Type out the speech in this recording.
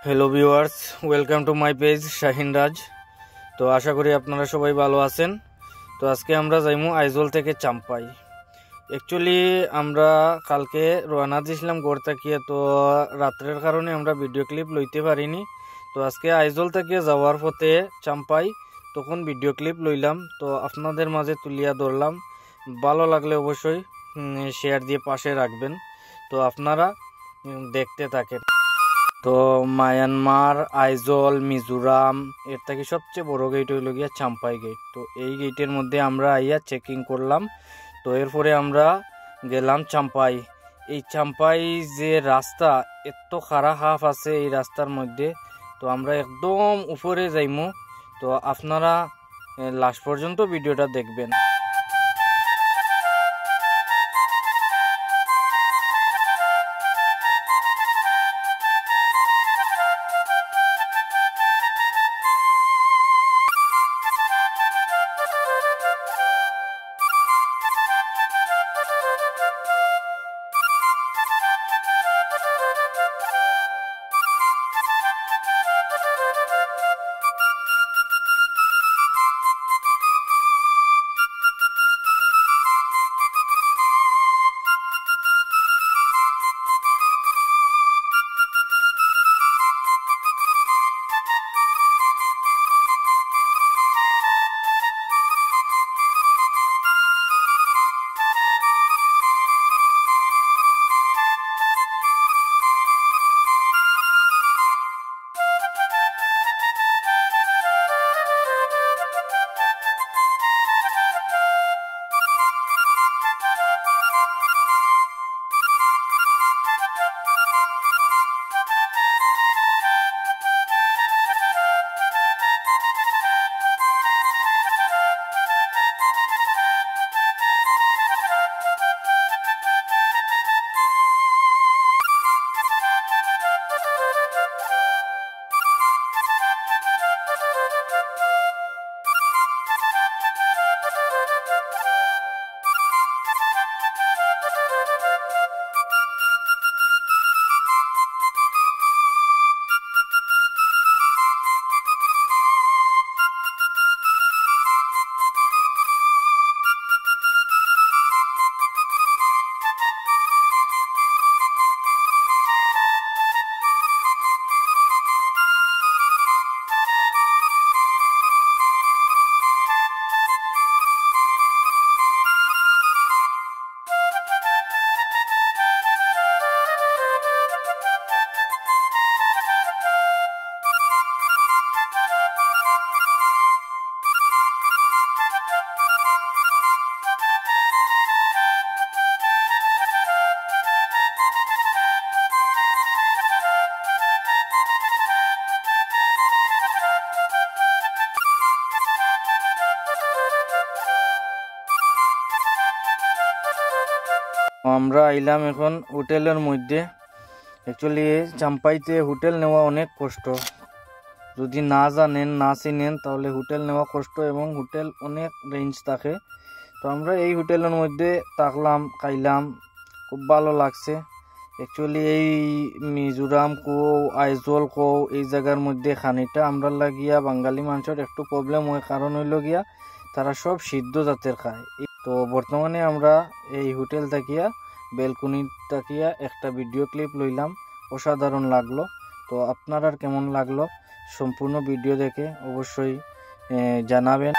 Hello viewers, welcome to my page Shahin Raj. তো আশা করি আপনারা সবাই ভালো আছেন। তো আজকে আমরা যাইমু আইজল থেকে চাম্পাই। অ্যাকচুয়ালি আমরা কালকে রওনা দিয়েছিলাম গড় থাকিয়ে, তো রাত্রের কারণে আমরা ভিডিও ক্লিপ লইতে পারিনি। তো আজকে আইজল থেকে যাওয়ার পথে চাম্পাই তখন ভিডিও ক্লিপ লইলাম, তো আপনাদের মাঝে তুলিয়া ধরলাম। ভালো লাগলে অবশ্যই শেয়ার দিয়ে পাশে রাখবেন। তো আপনারা দেখতে থাকেন। তো মায়ানমার, আইজল, মিজোরাম এর থেকে সবচেয়ে বড় গেট হইল গিয়া চাম্পাই গেট। তো এই গেটের মধ্যে আমরা আইয়া চেকিং করলাম। তো এরপরে আমরা গেলাম চাম্পাই। এই চাম্পাই যে রাস্তা এত খারাপ আছে এই রাস্তার মধ্যে, তো আমরা একদম উপরে যাইমু। তো আপনারা লাস্ট পর্যন্ত ভিডিওটা দেখবেন। আমরা আইলাম এখন হোটেলের মধ্যে। অ্যাকচুয়ালি চাম্পাইতে হোটেল নেওয়া অনেক কষ্ট। যদি না জানেন, না চিনেন, তাহলে হোটেল নেওয়া কষ্ট এবং হোটেল অনেক রেঞ্জ থাকে। তো আমরা এই হোটেলের মধ্যে থাকলাম, খাইলাম, খুব ভালো লাগছে। অ্যাকচুয়ালি এই মিজোরাম কো, আইজল কো, এই জায়গার মধ্যে খানিটা আমরা লাগিয়া বাঙালি মানুষের একটু প্রবলেম হয়, কারণ হইল গিয়া তারা সব সিদ্ধ জাতের খায়। তো বর্তমানে আমরা এই হোটেল থাকিয়া বেলকনি থাকিয়া একটা ভিডিও ক্লিপ লইলাম, অসাধারণ লাগলো। তো আপনার আর কেমন লাগলো সম্পূর্ণ ভিডিও দেখে অবশ্যই জানাবেন।